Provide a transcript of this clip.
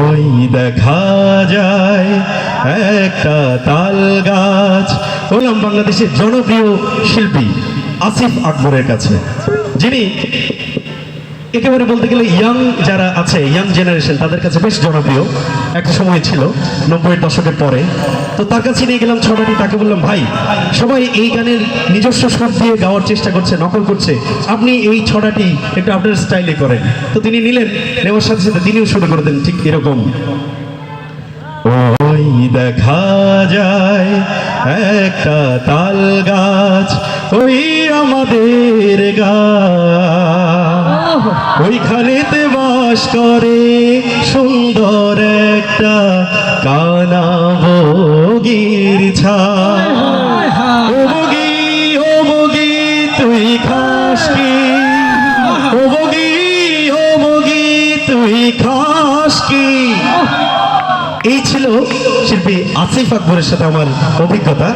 ওই দেখা যায় একটা তাল গাছ। বললাম বাংলাদেশের জনপ্রিয় শিল্পী আসিফ আকবরের কাছে, যিনি একেবারে বলতে গেলে ইয়াং যারা আছে, ইয়াং জেনারেশন, তাদের কাছে বেশ জনপ্রিয় একটা সময় ছিল 90-এর দশকের পরে। তো তার কাছে নিয়ে গেলাম ছড়াটি, তাকে বললাম ভাই সবাই এই গানের নিজস্ব সুর দিয়ে গাওয়ার চেষ্টা করছে, নকল করছে, আপনি এই ছড়াটি একটু আপনার স্টাইলে করেন। তো তিনি নিলেন, নেওয়ার সাথে সাথে তিনিও শুরু করে দেন ঠিক এরকম। ওই দেখা যায় একটা তাল গাছ, ওই আমাদের গাছ, ওইখানেতে বাস করে সুন্দর একটা কানা বগির ছায়। ও বগি, ও বগি তুই খাস কি, ও বগি, ও বগি তুই খাস কি। এই ছিল শিল্পী আসিফ আকবরের সাথে আমার অভিজ্ঞতা।